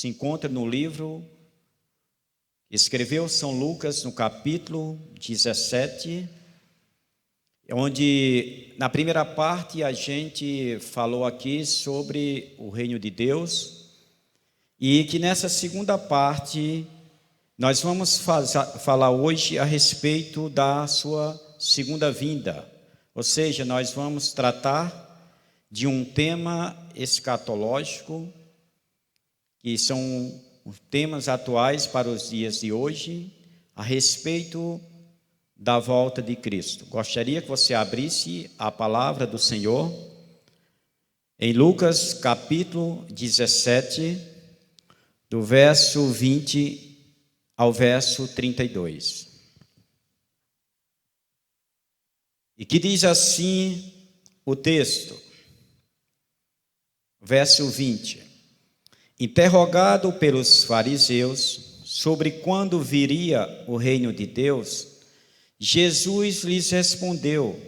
se encontra no livro que escreveu São Lucas, no capítulo 17, onde na primeira parte a gente falou aqui sobre o reino de Deus, e que nessa segunda parte nós vamos falar hoje a respeito da sua segunda vinda, ou seja, nós vamos tratar de um tema escatológico, que são temas atuais para os dias de hoje, a respeito da volta de Cristo. Gostaria que você abrisse a palavra do Senhor em Lucas capítulo 17, do verso 20 ao verso 32. E que diz assim o texto, verso 20. Interrogado pelos fariseus sobre quando viria o reino de Deus, Jesus lhes respondeu: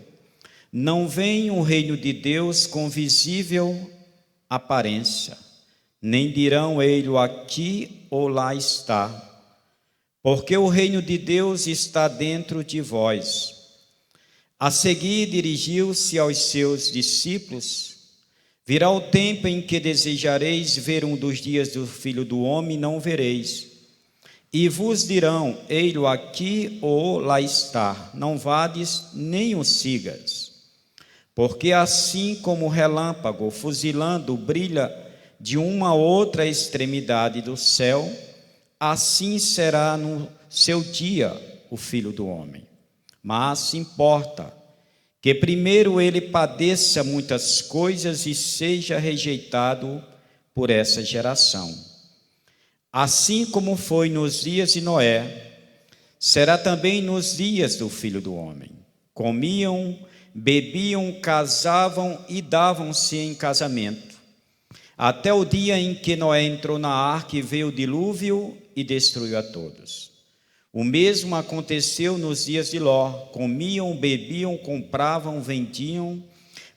não vem o reino de Deus com visível aparência, nem dirão ele aqui ou lá está, porque o reino de Deus está dentro de vós. A seguir dirigiu-se aos seus discípulos: virá o tempo em que desejareis ver um dos dias do Filho do Homem, não vereis. E vos dirão, ei-lo aqui ou lá está, não vades nem o sigas. Porque assim como o relâmpago fuzilando brilha de uma a outra extremidade do céu, assim será no seu dia o Filho do Homem. Mas importa que primeiro ele padeça muitas coisas e seja rejeitado por essa geração. Assim como foi nos dias de Noé, será também nos dias do Filho do Homem. Comiam, bebiam, casavam e davam-se em casamento, até o dia em que Noé entrou na arca e veio o dilúvio e destruiu a todos. O mesmo aconteceu nos dias de Ló. Comiam, bebiam, compravam, vendiam,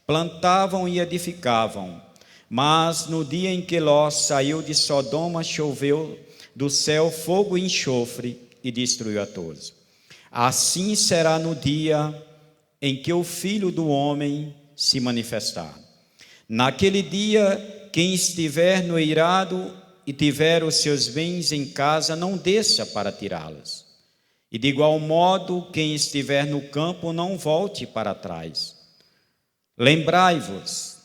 plantavam e edificavam. Mas no dia em que Ló saiu de Sodoma, choveu do céu fogo e enxofre e destruiu a todos. Assim será no dia em que o Filho do Homem se manifestar. Naquele dia, quem estiver no eirado e tiver os seus bens em casa, não desça para tirá-los. E de igual modo, quem estiver no campo, não volte para trás. Lembrai-vos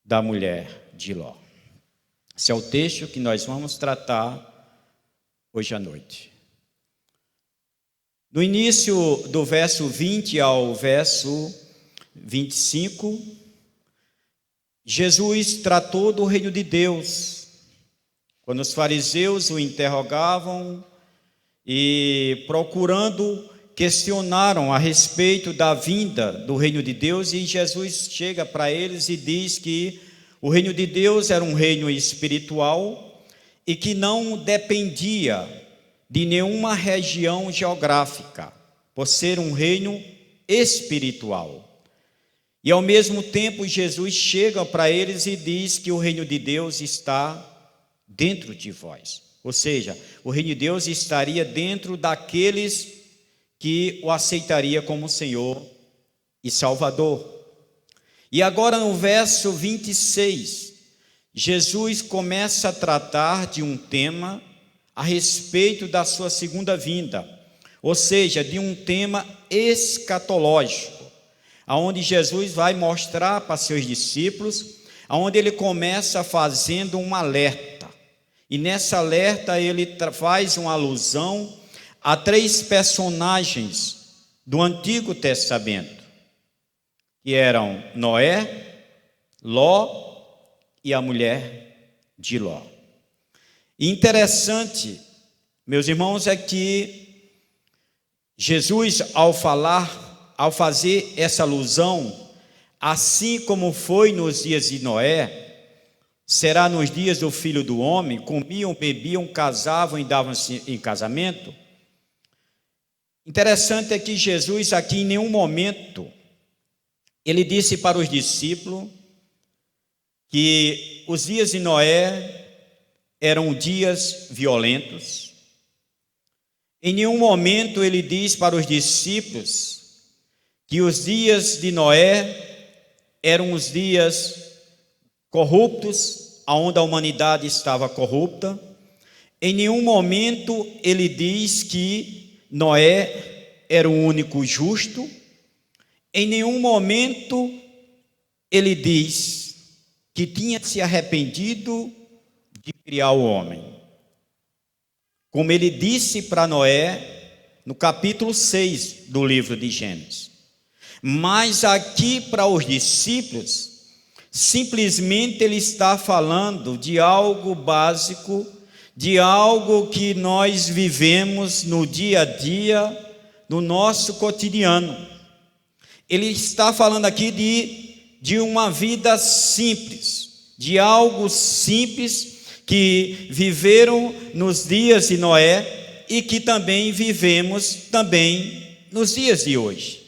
da mulher de Ló. Esse é o texto que nós vamos tratar hoje à noite. No início do verso 20 ao verso 25, Jesus tratou do reino de Deus. Quando os fariseus o interrogavam e procurando, questionaram a respeito da vinda do reino de Deus, e Jesus chega para eles e diz que o reino de Deus era um reino espiritual e que não dependia de nenhuma região geográfica, por ser um reino espiritual. E ao mesmo tempo Jesus chega para eles e diz que o reino de Deus está dentro de vós. Ou seja, o reino de Deus estaria dentro daqueles que o aceitaria como Senhor e Salvador. E agora no verso 26, Jesus começa a tratar de um tema a respeito da sua segunda vinda, ou seja, de um tema escatológico, aonde Jesus vai mostrar para seus discípulos, aonde ele começa fazendo um alerta. E nessa alerta ele faz uma alusão a três personagens do Antigo Testamento, que eram Noé, Ló e a mulher de Ló. E interessante, meus irmãos, é que Jesus, ao fazer essa alusão, assim como foi nos dias de Noé, será nos dias do Filho do Homem. Comiam, bebiam, casavam e davam-se em casamento. Interessante é que Jesus aqui em nenhum momento ele disse para os discípulos que os dias de Noé eram dias violentos. Em nenhum momento ele diz para os discípulos que os dias de Noé eram os dias corruptos, onde a humanidade estava corrupta. Em nenhum momento ele diz que Noé era o único justo. Em nenhum momento ele diz que tinha se arrependido de criar o homem. Como ele disse para Noé no capítulo 6 do livro de Gênesis. Mas aqui para os discípulos, simplesmente ele está falando de algo básico, de algo que nós vivemos no dia a dia, no nosso cotidiano. Ele está falando aqui de uma vida simples, de algo simples que viveram nos dias de Noé e que também vivemos também nos dias de hoje.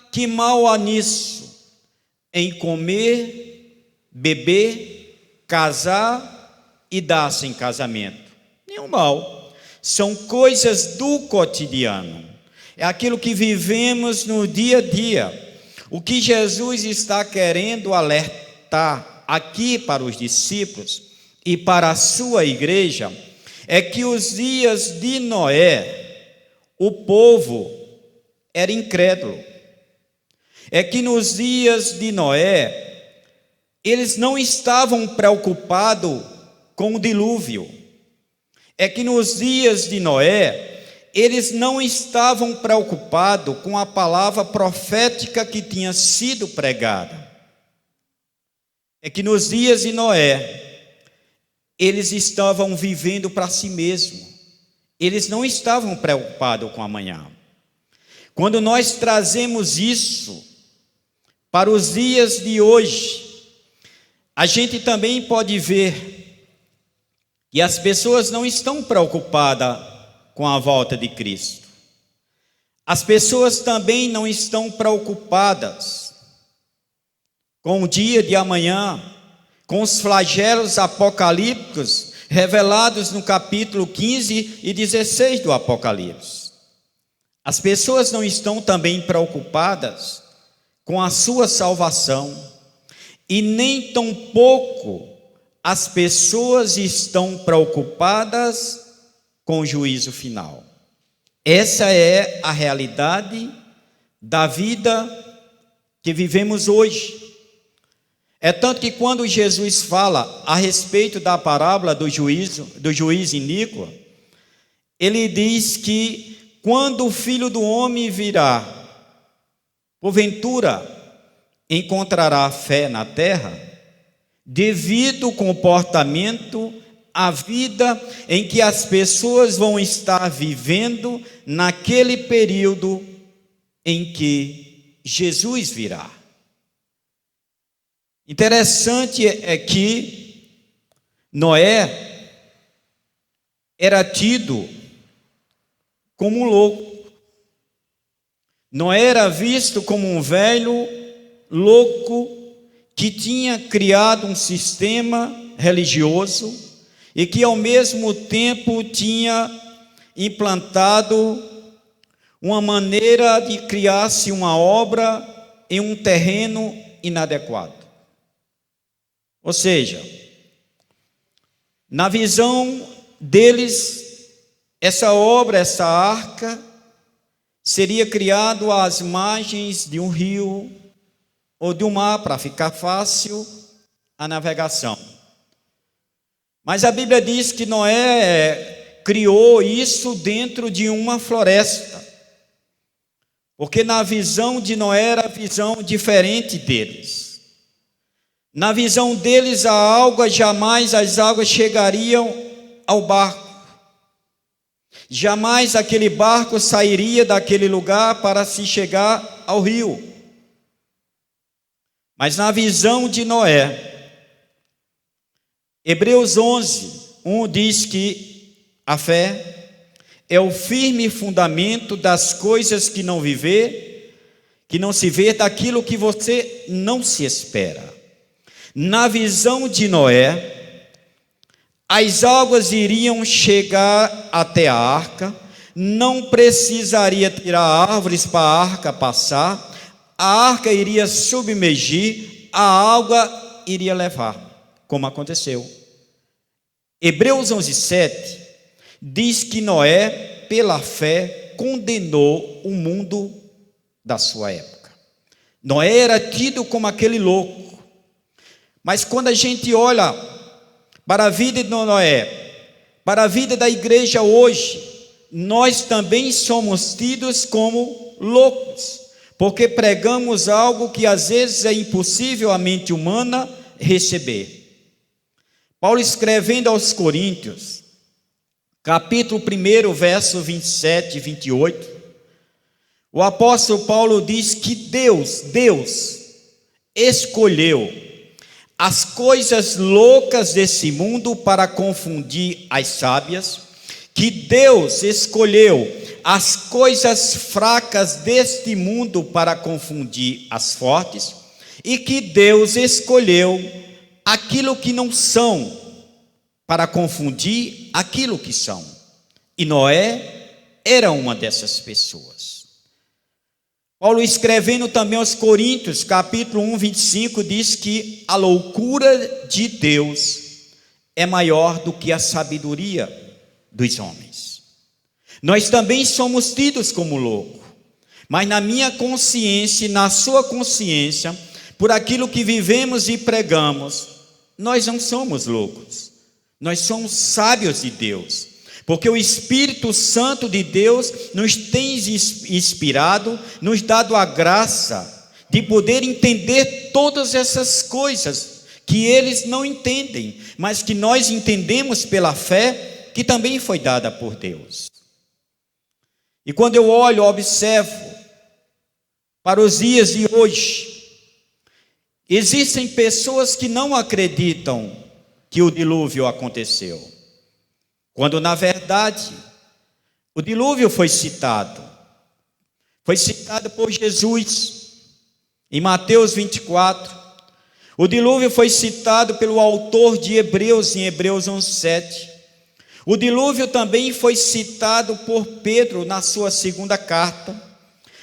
Que mal há nisso, em comer, beber, casar e dar-se em casamento? Nenhum mal. São coisas do cotidiano. É aquilo que vivemos no dia a dia. O que Jesus está querendo alertar aqui para os discípulos e para a sua igreja é que os dias de Noé, o povo era incrédulo. É que nos dias de Noé, eles não estavam preocupados com o dilúvio. É que nos dias de Noé, eles não estavam preocupados com a palavra profética que tinha sido pregada. É que nos dias de Noé, eles estavam vivendo para si mesmos. Eles não estavam preocupados com amanhã. Quando nós trazemos isso para os dias de hoje, a gente também pode ver que as pessoas não estão preocupadas com a volta de Cristo. As pessoas também não estão preocupadas com o dia de amanhã, com os flagelos apocalípticos revelados no capítulo 15 e 16 do Apocalipse. As pessoas não estão também preocupadas com a sua salvação, e nem tampouco as pessoas estão preocupadas com o juízo final. Essa é a realidade da vida que vivemos hoje. É tanto que quando Jesus fala a respeito da parábola do juiz iníquo, ele diz que quando o Filho do Homem virá, porventura encontrará fé na terra, devido ao comportamento, a vida em que as pessoas vão estar vivendo naquele período em que Jesus virá. Interessante é que Noé era tido como um louco. Noé era visto como um velho louco que tinha criado um sistema religioso e que ao mesmo tempo tinha implantado uma maneira de criar-se uma obra em um terreno inadequado. Ou seja, na visão deles, essa obra, essa arca, seria criado às margens de um rio ou de um mar para ficar fácil a navegação. Mas a Bíblia diz que Noé criou isso dentro de uma floresta, porque na visão de Noé era a visão diferente deles. Na visão deles, jamais as águas chegariam ao barco. Jamais aquele barco sairia daquele lugar para se chegar ao rio. Mas na visão de Noé, Hebreus 11:1 diz que a fé é o firme fundamento das coisas que não se vê, daquilo que você não se espera. Na visão de Noé, As águas iriam chegar até a arca, não precisaria tirar árvores para a arca passar, a arca iria submergir, a água iria levar, como aconteceu. Hebreus 11:7 diz que Noé, pela fé, condenou o mundo da sua época. Noé era tido como aquele louco, mas quando a gente olha para a vida de Noé, para a vida da igreja hoje, nós também somos tidos como loucos, porque pregamos algo que às vezes é impossível à mente humana receber. Paulo, escrevendo aos Coríntios, capítulo 1, verso 27 e 28, o apóstolo Paulo diz que Deus escolheu as coisas loucas desse mundo para confundir as sábias, que Deus escolheu as coisas fracas deste mundo para confundir as fortes, e que Deus escolheu aquilo que não são para confundir aquilo que são. E Noé era uma dessas pessoas. Paulo, escrevendo também aos Coríntios, capítulo 1, 25, diz que a loucura de Deus é maior do que a sabedoria dos homens. Nós também somos tidos como loucos, mas na minha consciência e na sua consciência, por aquilo que vivemos e pregamos, nós não somos loucos, nós somos sábios de Deus, porque o Espírito Santo de Deus nos tem inspirado, nos dado a graça de poder entender todas essas coisas que eles não entendem, mas que nós entendemos pela fé que também foi dada por Deus. E quando eu olho, observo para os dias de hoje, existem pessoas que não acreditam que o dilúvio aconteceu, quando na verdade o dilúvio foi citado por Jesus em Mateus 24. O dilúvio foi citado pelo autor de Hebreus em Hebreus 11:7. O dilúvio também foi citado por Pedro na sua segunda carta.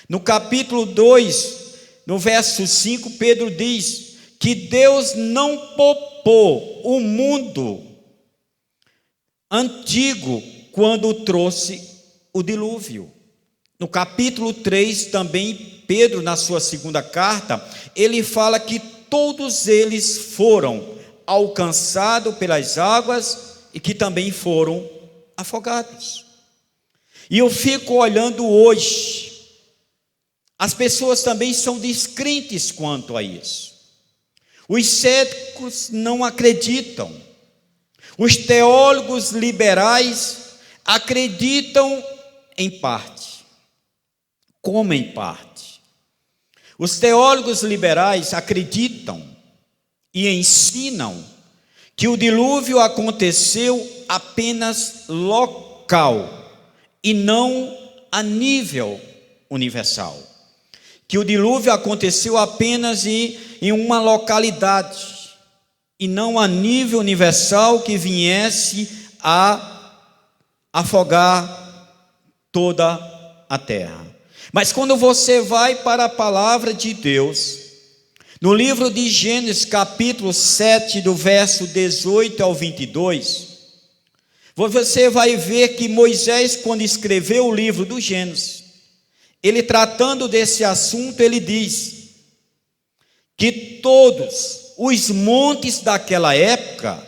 No capítulo 2, no verso 5, Pedro diz que Deus não poupou o mundo antigo quando trouxe o dilúvio. No capítulo 3 também, Pedro, na sua segunda carta, ele fala que todos eles foram alcançados pelas águas e que também foram afogados. E eu fico olhando hoje, as pessoas também são descrentes quanto a isso. Os céticos não acreditam. Os teólogos liberais acreditam em parte. Como em parte? Os teólogos liberais acreditam e ensinam que o dilúvio aconteceu apenas local e não a nível universal. Que o dilúvio aconteceu apenas em uma localidade e não a nível universal, que viesse a afogar toda a terra. Mas quando você vai para a palavra de Deus, no livro de Gênesis, capítulo 7, do verso 18 ao 22, você vai ver que Moisés, quando escreveu o livro do Gênesis, ele tratando desse assunto, ele diz que todos os montes daquela época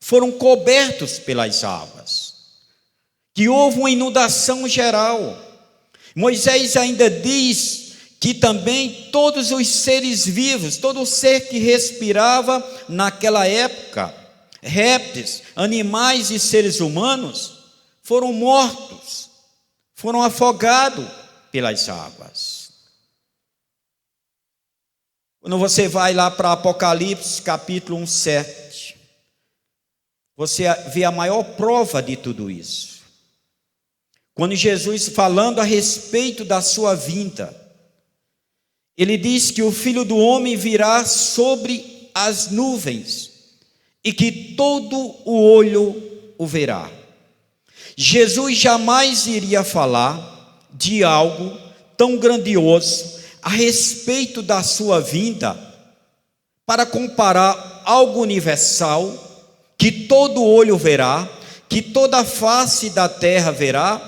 foram cobertos pelas águas, que houve uma inundação geral. Moisés ainda diz que também todos os seres vivos, todo ser que respirava naquela época, répteis, animais e seres humanos, foram mortos, foram afogados pelas águas. Quando você vai lá para Apocalipse, capítulo 1:7, você vê a maior prova de tudo isso. Quando Jesus, falando a respeito da sua vinda, ele diz que o Filho do Homem virá sobre as nuvens, e que todo o olho o verá. Jesus jamais iria falar de algo tão grandioso a respeito da sua vinda para comparar algo universal que todo olho verá, que toda face da terra verá,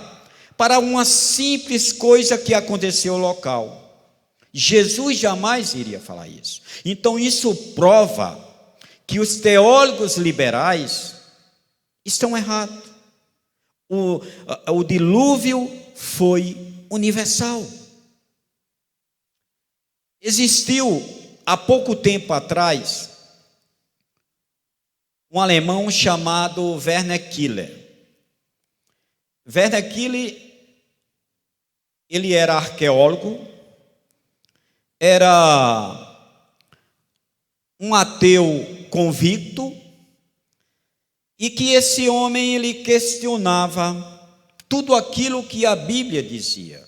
para uma simples coisa que aconteceu local. Jesus jamais iria falar isso. Então isso prova que os teólogos liberais estão errados. O dilúvio foi universal. Existiu há pouco tempo atrás um alemão chamado Werner Killer. Werner Killer, ele era arqueólogo, era um ateu convicto, e que esse homem ele questionava tudo aquilo que a Bíblia dizia.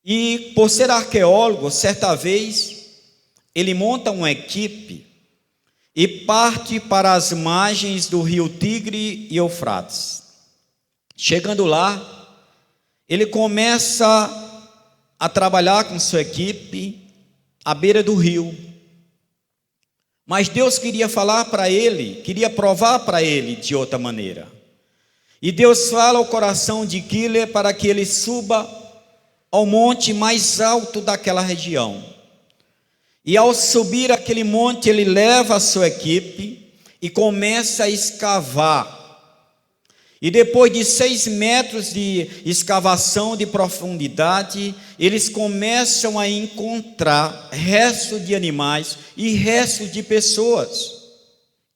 E por ser arqueólogo, certa vez ele monta uma equipe e parte para as margens do rio Tigre e Eufrates. Chegando lá, ele começa a trabalhar com sua equipe à beira do rio. Mas Deus queria falar para ele, queria provar para ele de outra maneira. E Deus fala ao coração de Killer para que ele suba ao monte mais alto daquela região. E ao subir aquele monte, ele leva a sua equipe e começa a escavar. E depois de 6 metros de escavação de profundidade, eles começam a encontrar restos de animais e restos de pessoas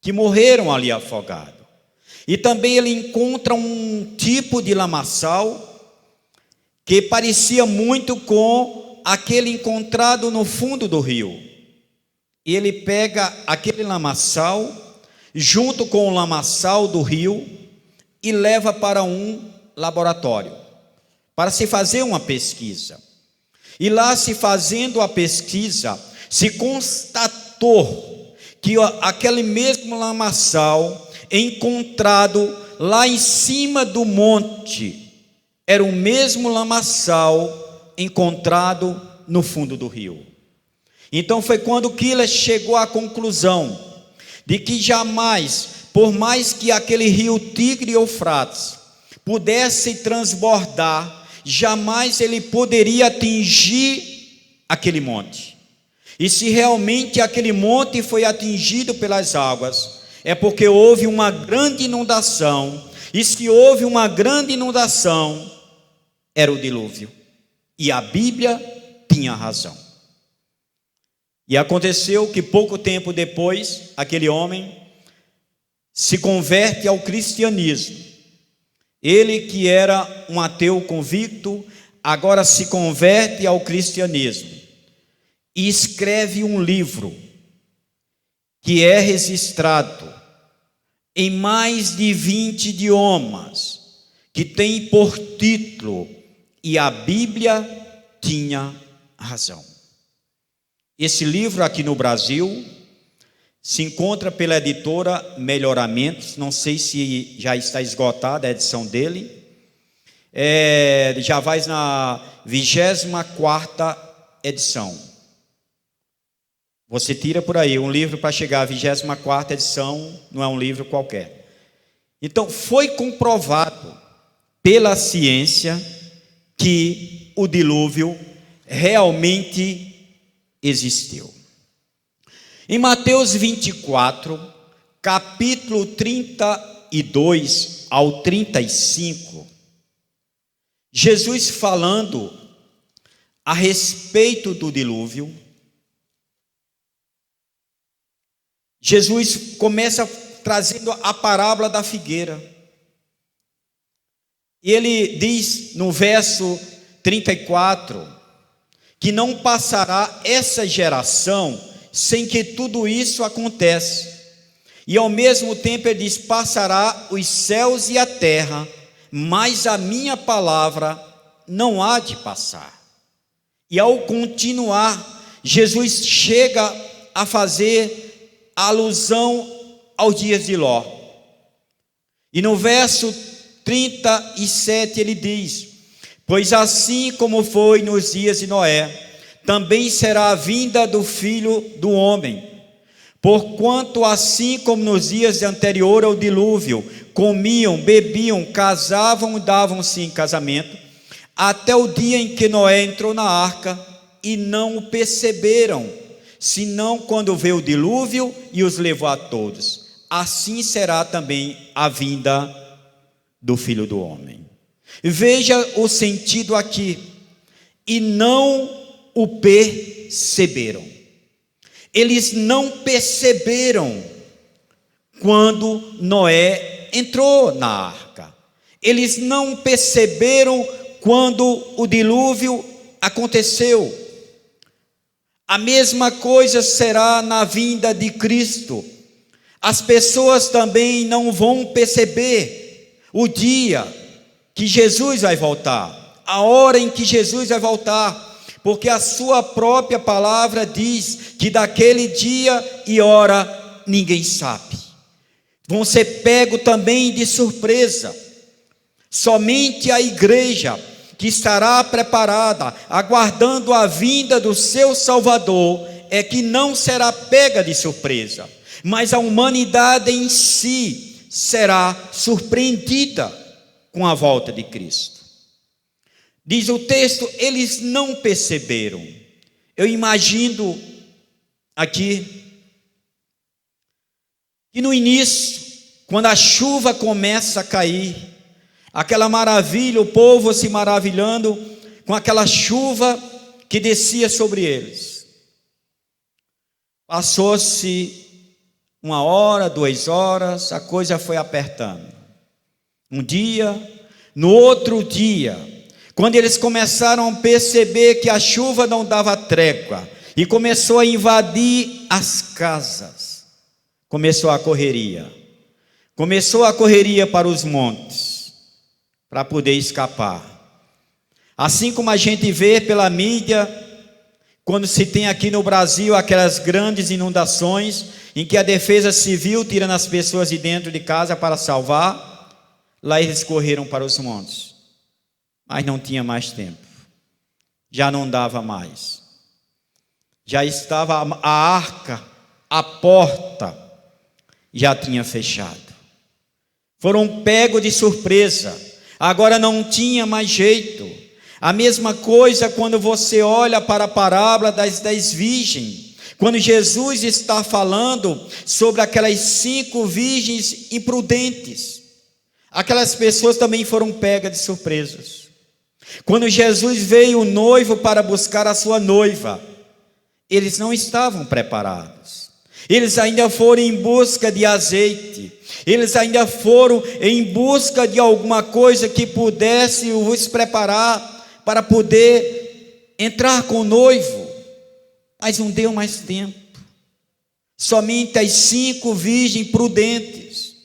que morreram ali afogados. E também ele encontra um tipo de lamaçal que parecia muito com aquele encontrado no fundo do rio. E ele pega aquele lamaçal junto com o lamaçal do rio e leva para um laboratório, para se fazer uma pesquisa. E lá, se fazendo a pesquisa, se constatou que aquele mesmo lamaçal encontrado lá em cima do monte era o mesmo lamaçal encontrado no fundo do rio. Então foi quando Killer chegou à conclusão de que jamais, por mais que aquele rio Tigre e Eufrates pudesse transbordar, jamais ele poderia atingir aquele monte. E se realmente aquele monte foi atingido pelas águas, é porque houve uma grande inundação. E se houve uma grande inundação, era o dilúvio. E a Bíblia tinha razão. E aconteceu que pouco tempo depois, aquele homem se converte ao cristianismo. Ele que era um ateu convicto, agora se converte ao cristianismo e escreve um livro que é registrado em mais de 20 idiomas, que tem por título "E a Bíblia tinha razão". Esse livro aqui no Brasil se encontra pela editora Melhoramentos, não sei se já está esgotada a edição dele, já vai na 24ª edição. Você tira por aí, um livro para chegar à 24ª edição, não é um livro qualquer. Então, foi comprovado pela ciência que o dilúvio realmente existiu. Em Mateus 24, capítulo 32 ao 35, Jesus falando a respeito do dilúvio, Jesus começa trazendo a parábola da figueira. E ele diz no verso 34 que não passará essa geração sem que tudo isso aconteça. E ao mesmo tempo ele diz: passará os céus e a terra, mas a minha palavra não há de passar. E ao continuar, Jesus chega a fazer alusão aos dias de Ló. E no verso 37 ele diz: pois assim como foi nos dias de Noé, também será a vinda do Filho do Homem. Porquanto assim como nos dias anterior ao dilúvio, comiam, bebiam, casavam e davam-se em casamento, até o dia em que Noé entrou na arca, e não o perceberam, senão quando veio o dilúvio e os levou a todos. Assim será também a vinda do Filho do Homem. Veja o sentido aqui: e não o perceberam. Eles não perceberam quando Noé entrou na arca. Eles não perceberam quando o dilúvio aconteceu. A mesma coisa será na vinda de Cristo. As pessoas também não vão perceber o dia que Jesus vai voltar, a hora em que Jesus vai voltar, porque a sua própria palavra diz que daquele dia e hora ninguém sabe. Vão ser pegos também de surpresa. Somente a igreja que estará preparada, aguardando a vinda do seu Salvador, é que não será pega de surpresa, mas a humanidade em si será surpreendida com a volta de Cristo. Diz o texto, eles não perceberam. Eu imagino aqui que no início, quando a chuva começa a cair, aquela maravilha, o povo se maravilhando com aquela chuva que descia sobre eles. Passou-se 1 hora, 2 horas, a coisa foi apertando. Um dia, no outro dia, quando eles começaram a perceber que a chuva não dava trégua e começou a invadir as casas, começou a correria para os montes, para poder escapar. Assim como a gente vê pela mídia, quando se tem aqui no Brasil aquelas grandes inundações, em que a defesa civil tira as pessoas de dentro de casa para salvar, lá eles correram para os montes, mas não tinha mais tempo, já não dava mais, já estava a arca, a porta já tinha fechado, foram pegos de surpresa. Agora não tinha mais jeito. A mesma coisa quando você olha para a parábola das 10 virgens, quando Jesus está falando sobre aquelas 5 virgens imprudentes, aquelas pessoas também foram pegas de surpresas. Quando Jesus veio o noivo para buscar a sua noiva, eles não estavam preparados. Eles ainda foram em busca de azeite, eles ainda foram em busca de alguma coisa que pudesse os preparar para poder entrar com o noivo, mas não deu mais tempo. Somente as 5 virgens prudentes.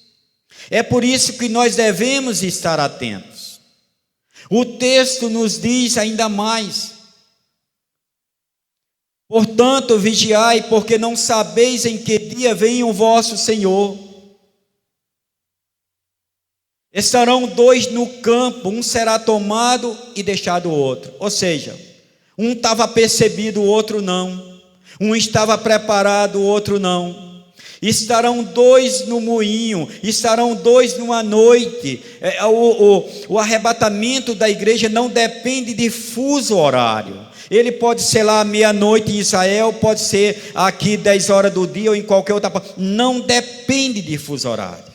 É por isso que nós devemos estar atentos. O texto nos diz ainda mais: portanto, vigiai, porque não sabeis em que dia vem o vosso Senhor. Estarão 2 no campo, um será tomado e deixado o outro. Ou seja, um estava percebido, o outro não. Um estava preparado, o outro não. Estarão 2 no moinho, estarão 2 numa noite. O arrebatamento da igreja não depende de fuso horário. Ele pode ser lá meia-noite em Israel, pode ser aqui 10 horas do dia ou em qualquer outra parte. Não depende de fuso horário.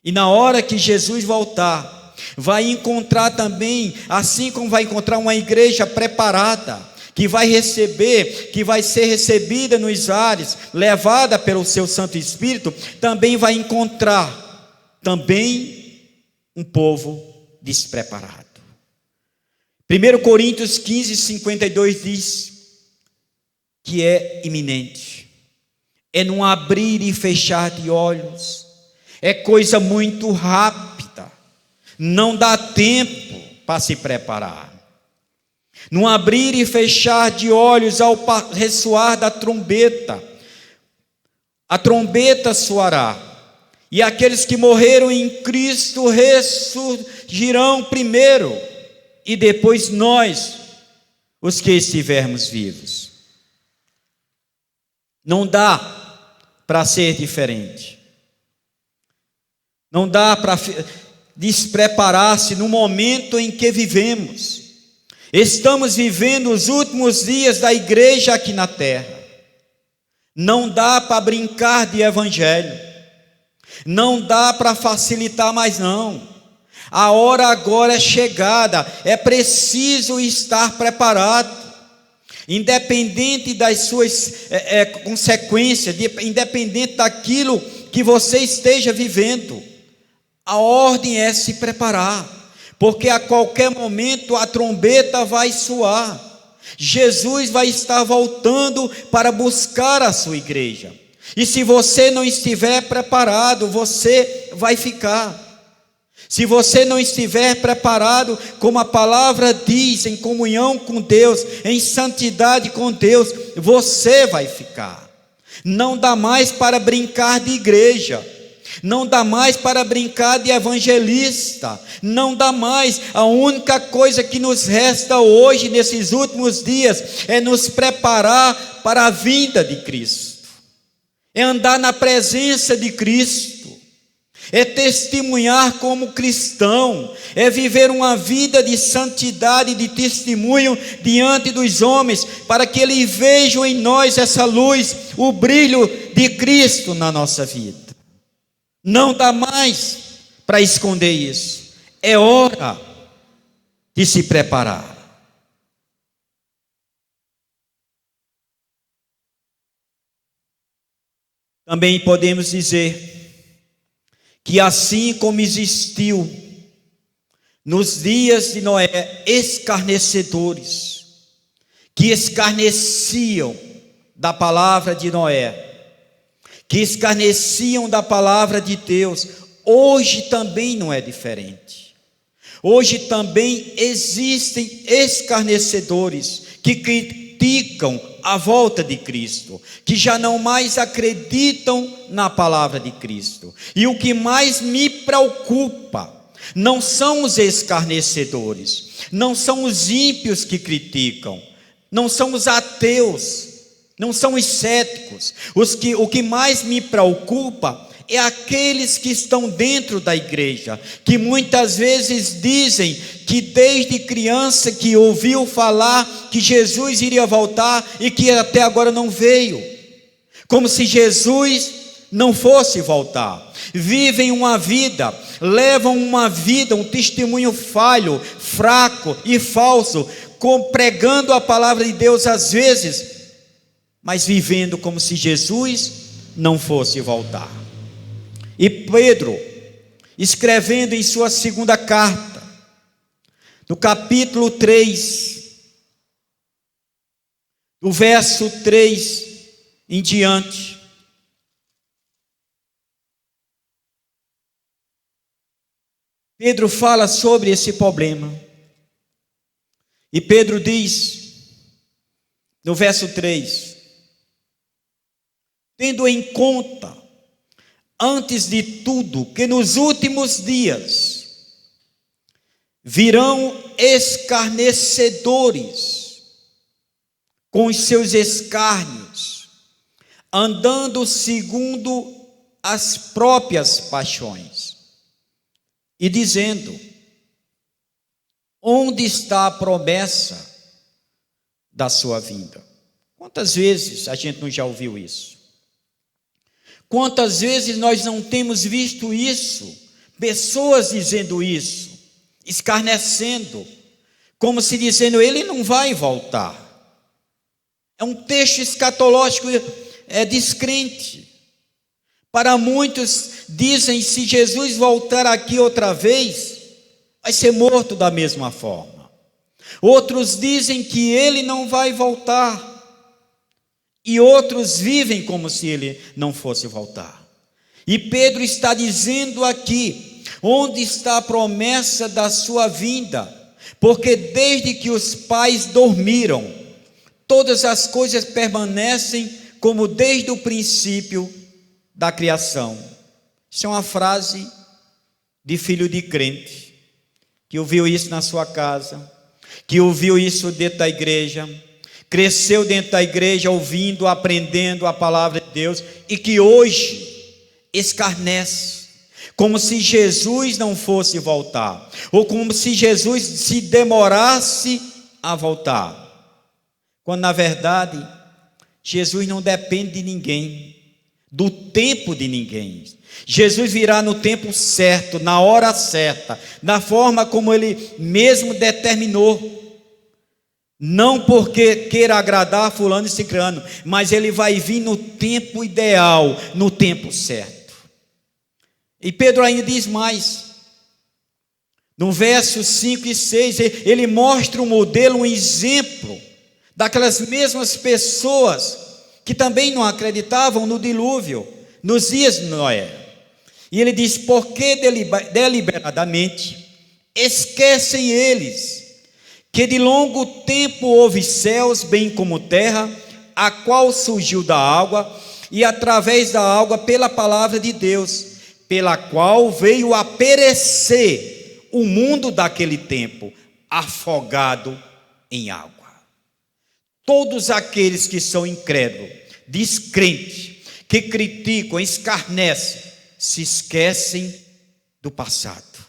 E na hora que Jesus voltar, vai encontrar também, assim como vai encontrar uma igreja preparada, que vai receber, que vai ser recebida nos ares, levada pelo seu Santo Espírito, também vai encontrar também um povo despreparado. 1 Coríntios 15, 52 diz que é iminente, é num abrir e fechar de olhos, é coisa muito rápida, não dá tempo para se preparar. Num abrir e fechar de olhos, ao ressoar da trombeta, a trombeta soará, e aqueles que morreram em Cristo ressurgirão primeiro, e depois nós, os que estivermos vivos. Não dá para ser diferente. Não dá para despreparar-se no momento em que vivemos. Estamos vivendo os últimos dias da igreja aqui na terra. Não dá para brincar de evangelho. Não dá para facilitar mais não. A hora agora é chegada. É preciso estar preparado. Independente das suas consequências, independente daquilo que você esteja vivendo, a ordem é se preparar, porque a qualquer momento a trombeta vai soar. Jesus vai estar voltando para buscar a sua igreja, e se você não estiver preparado, você vai ficar. Se você não estiver preparado, como a palavra diz, em comunhão com Deus, em santidade com Deus, você vai ficar. Não dá mais para brincar de igreja, não dá mais para brincar de evangelista, não dá mais. A única coisa que nos resta hoje, nesses últimos dias, é nos preparar para a vinda de Cristo, é andar na presença de Cristo, é testemunhar como cristão, é viver uma vida de santidade, de testemunho diante dos homens, para que eles vejam em nós essa luz, o brilho de Cristo na nossa vida. Não dá mais para esconder isso, é hora de se preparar. Também podemos dizer que assim como existiu nos dias de Noé escarnecedores, que escarneciam da palavra de Noé, que escarneciam da palavra de Deus, hoje também não é diferente. Hoje também existem escarnecedores que criticam a volta de Cristo, que já não mais acreditam na palavra de Cristo. E o que mais me preocupa não são os escarnecedores, não são os ímpios que criticam, não são os ateus, não são os céticos. O que mais me preocupa é aqueles que estão dentro da igreja, que muitas vezes dizem que desde criança que ouviu falar que Jesus iria voltar e que até agora não veio, como se Jesus não fosse voltar. Vivem uma vida, levam uma vida, um testemunho falho, fraco e falso, pregando a palavra de Deus às vezes, mas vivendo como se Jesus não fosse voltar. E Pedro, escrevendo em sua segunda carta, no capítulo 3, do verso 3 em diante, Pedro fala sobre esse problema. E Pedro diz, no verso 3, tendo em conta, antes de tudo, que nos últimos dias virão escarnecedores com os seus escárnios, andando segundo as próprias paixões, e dizendo: onde está a promessa da sua vinda? Quantas vezes a gente não já ouviu isso? Quantas vezes nós não temos visto isso? Pessoas dizendo isso, escarnecendo, como se dizendo: ele não vai voltar. É um texto escatológico, descrente. Para muitos dizem: se Jesus voltar aqui outra vez, vai ser morto da mesma forma. Outros dizem que ele não vai voltar. E outros vivem como se ele não fosse voltar. E Pedro está dizendo aqui: onde está a promessa da sua vinda? Porque desde que os pais dormiram, todas as coisas permanecem como desde o princípio da criação. Isso é uma frase de filho de crente, que ouviu isso na sua casa, que ouviu isso dentro da igreja, cresceu dentro da igreja ouvindo, aprendendo a palavra de Deus, e que hoje escarnece, como se Jesus não fosse voltar, ou como se Jesus se demorasse a voltar, quando na verdade Jesus não depende de ninguém, do tempo de ninguém. Jesus virá no tempo certo, na hora certa, da forma como Ele mesmo determinou. Não porque queira agradar fulano e cicrano, mas Ele vai vir no tempo ideal, no tempo certo. E Pedro ainda diz mais. No versos 5 e 6, ele mostra um modelo, um exemplo daquelas mesmas pessoas que também não acreditavam no dilúvio, nos dias de Noé. E ele diz: porque deliberadamente esquecem eles que de longo tempo houve céus, bem como terra, a qual surgiu da água, e através da água pela palavra de Deus, pela qual veio a perecer o mundo daquele tempo, afogado em água. Todos aqueles que são incrédulos, descrentes, que criticam, escarnecem, se esquecem do passado,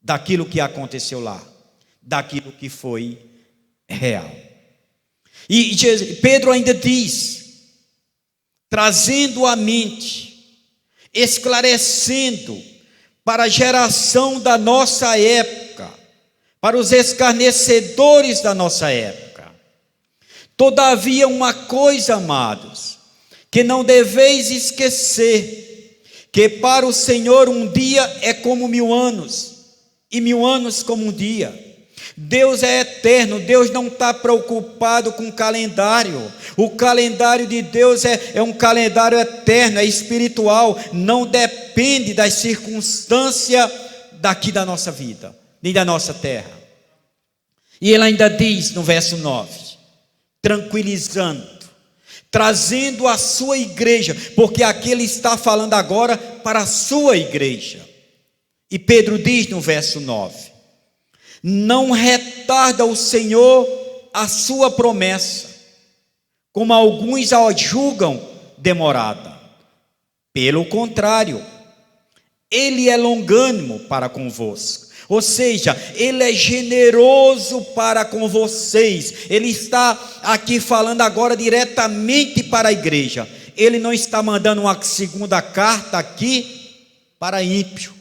daquilo que aconteceu lá, daquilo que foi real. E Pedro ainda diz, trazendo à mente, esclarecendo para a geração da nossa época, para os escarnecedores da nossa época: todavia uma coisa, amados, que não deveis esquecer, que para o Senhor um dia é como 1000 anos, e 1000 anos como um dia. Deus é eterno, Deus não está preocupado com o calendário. O calendário de Deus é um calendário eterno, é espiritual, não depende das circunstâncias daqui da nossa vida, nem da nossa terra. E ele ainda diz no verso 9, tranquilizando, trazendo a sua igreja, porque aqui ele está falando agora para a sua igreja. E Pedro diz no verso 9: não retarda o Senhor a sua promessa, como alguns a julgam demorada. Pelo contrário, Ele é longânimo para convosco, ou seja, Ele é generoso para com vocês. Ele está aqui falando agora diretamente para a igreja. Ele não está mandando uma segunda carta aqui para ímpio,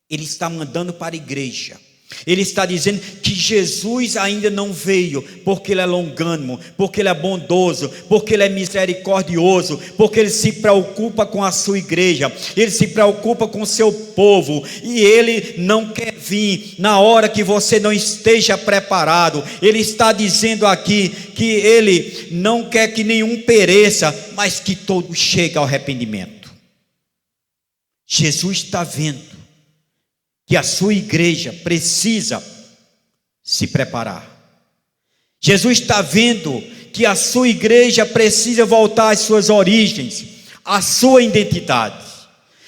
Ele está mandando para a igreja. Ele está dizendo que Jesus ainda não veio, porque Ele é longânimo, porque Ele é bondoso, porque Ele é misericordioso, porque Ele se preocupa com a sua igreja, Ele se preocupa com o seu povo, e Ele não quer vir na hora que você não esteja preparado. Ele está dizendo aqui que Ele não quer que nenhum pereça, mas que todos cheguem ao arrependimento. Jesus está vendo que a sua igreja precisa se preparar. Jesus está vendo que a sua igreja precisa voltar às suas origens, à sua identidade.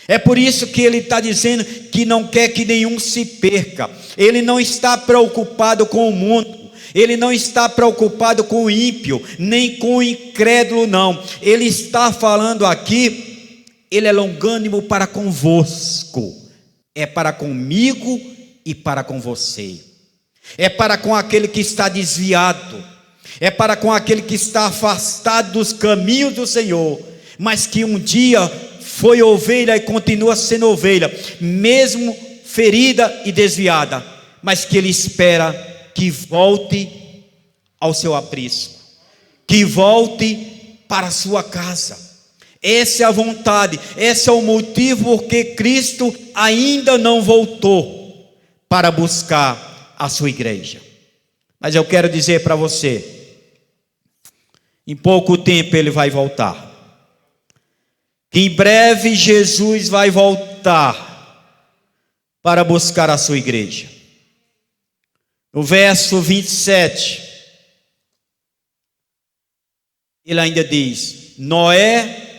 É por isso que ele está dizendo que não quer que nenhum se perca. Ele não está preocupado com o mundo, ele não está preocupado com o ímpio, nem com o incrédulo, não. Ele está falando aqui, Ele é longânimo para convosco. É para comigo e para com você. É para com aquele que está desviado. É para com aquele que está afastado dos caminhos do Senhor, mas que um dia foi ovelha e continua sendo ovelha, mesmo ferida e desviada, mas que ele espera que volte ao seu aprisco, que volte para a sua casa. Essa é a vontade, esse é o motivo porque Cristo ainda não voltou para buscar a sua igreja. Mas eu quero dizer para você, em pouco tempo Ele vai voltar. Que em breve Jesus vai voltar para buscar a sua igreja. No verso 27, ele ainda diz: Noé,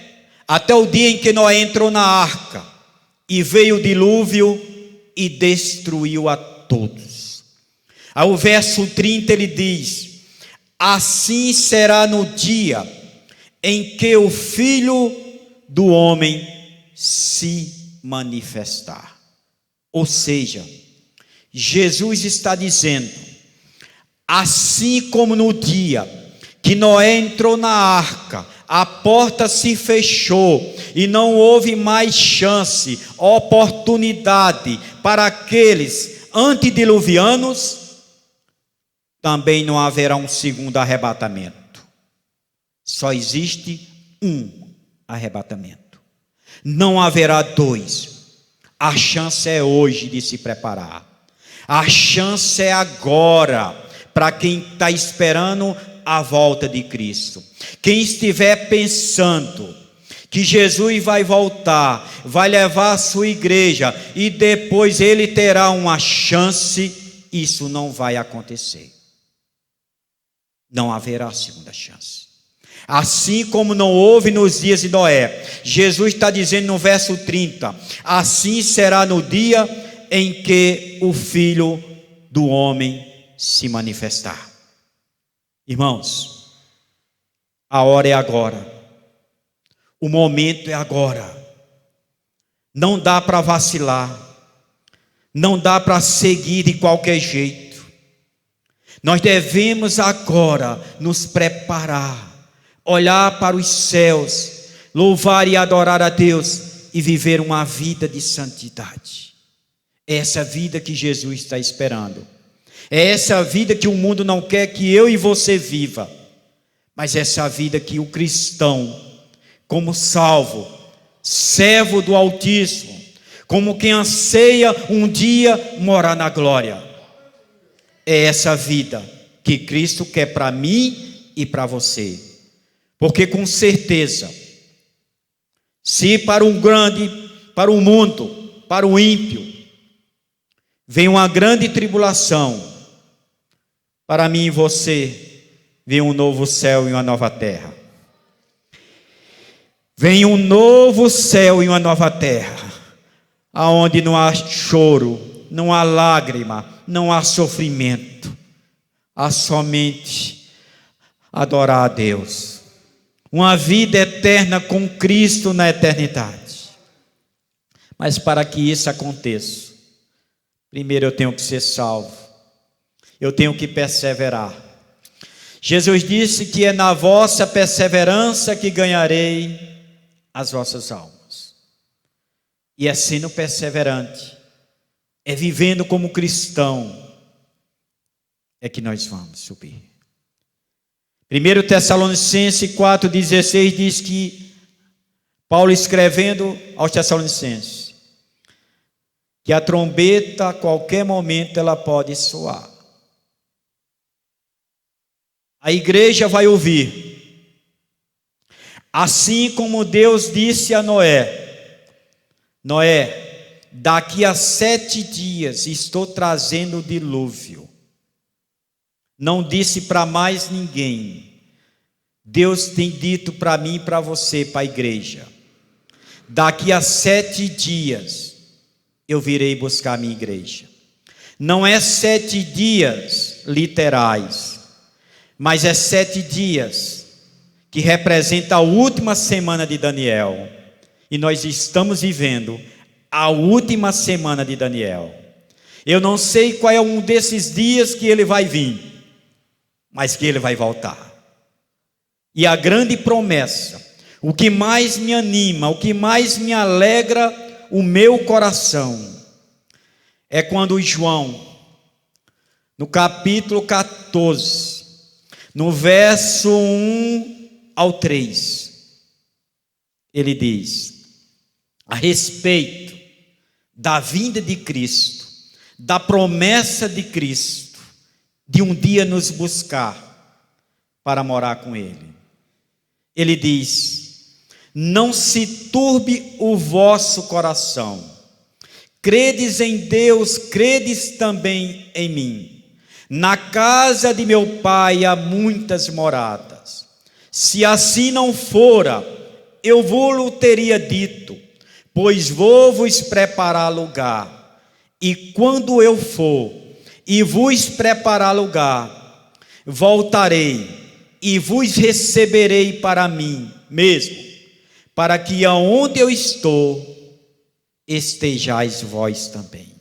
até o dia em que Noé entrou na arca, e veio o dilúvio e destruiu a todos. Aí o verso 30 ele diz: assim será no dia em que o Filho do Homem se manifestar. Ou seja, Jesus está dizendo, assim como no dia que Noé entrou na arca, a porta se fechou e não houve mais chance, oportunidade para aqueles antediluvianos, também não haverá um segundo arrebatamento. Só existe um arrebatamento. Não haverá dois. A chance é hoje de se preparar. A chance é agora, para quem está esperando a volta de Cristo. Quem estiver pensando que Jesus vai voltar, vai levar a sua igreja e depois ele terá uma chance, isso não vai acontecer. Não haverá segunda chance. Assim como não houve nos dias de Noé, Jesus está dizendo no verso 30, assim será no dia em que o Filho do Homem se manifestar. Irmãos, a hora é agora, o momento é agora, não dá para vacilar, não dá para seguir de qualquer jeito. Nós devemos agora nos preparar, olhar para os céus, louvar e adorar a Deus e viver uma vida de santidade. É essa vida que Jesus está esperando. É essa vida que o mundo não quer que eu e você viva. Mas essa vida que o cristão, como salvo, servo do Altíssimo, como quem anseia um dia morar na glória. É essa vida que Cristo quer para mim e para você. Porque com certeza, se para o mundo, para o ímpio, vem uma grande tribulação, para mim e você, vem um novo céu e uma nova terra. Vem um novo céu e uma nova terra, aonde não há choro, não há lágrima, não há sofrimento, há somente adorar a Deus. Uma vida eterna com Cristo na eternidade. Mas para que isso aconteça, primeiro eu tenho que ser salvo. Eu tenho que perseverar. Jesus disse que é na vossa perseverança que ganharei as vossas almas. E é sendo perseverante, é vivendo como cristão, é que nós vamos subir. 1 Tessalonicenses 4,16 diz que Paulo escrevendo aos Tessalonicenses, que a trombeta a qualquer momento ela pode soar. A igreja vai ouvir. Assim como Deus disse a Noé: Noé, daqui a 7 dias estou trazendo o dilúvio. Não disse para mais ninguém. Deus tem dito para mim e para você, para a igreja: daqui a 7 dias eu virei buscar a minha igreja. Não é 7 dias literais, mas é 7 dias que representa a última semana de Daniel. E nós estamos vivendo a última semana de Daniel. Eu não sei qual é um desses dias que ele vai vir, mas que ele vai voltar. E a grande promessa, o que mais me anima, o que mais me alegra o meu coração, é quando João, no capítulo 14, no verso 1 ao 3, ele diz, a respeito da vinda de Cristo, da promessa de Cristo, de um dia nos buscar para morar com Ele. Ele diz: não se turbe o vosso coração, credes em Deus, credes também em mim. Na casa de meu pai há muitas moradas. Se assim não fora, eu vou-lo teria dito, pois vou-vos preparar lugar. E quando eu for e vos preparar lugar, voltarei e vos receberei para mim mesmo, para que aonde eu estou, estejais vós também.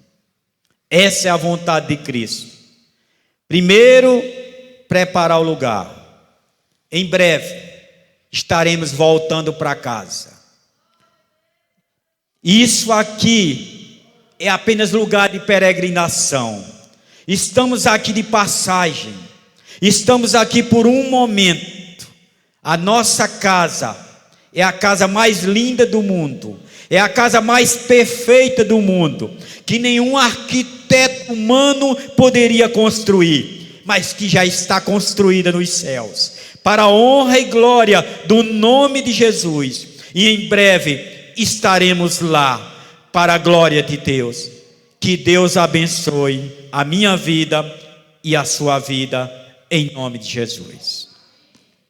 Essa é a vontade de Cristo. Primeiro, preparar o lugar. Em breve, estaremos voltando para casa. Isso aqui é apenas lugar de peregrinação. Estamos aqui de passagem. Estamos aqui por um momento. A nossa casa é a casa mais linda do mundo. É a casa mais perfeita do mundo, que nenhum arquiteto humano poderia construir, mas que já está construída nos céus, para a honra e glória do nome de Jesus. E em breve estaremos lá, para a glória de Deus. Que Deus abençoe a minha vida e a sua vida, em nome de Jesus.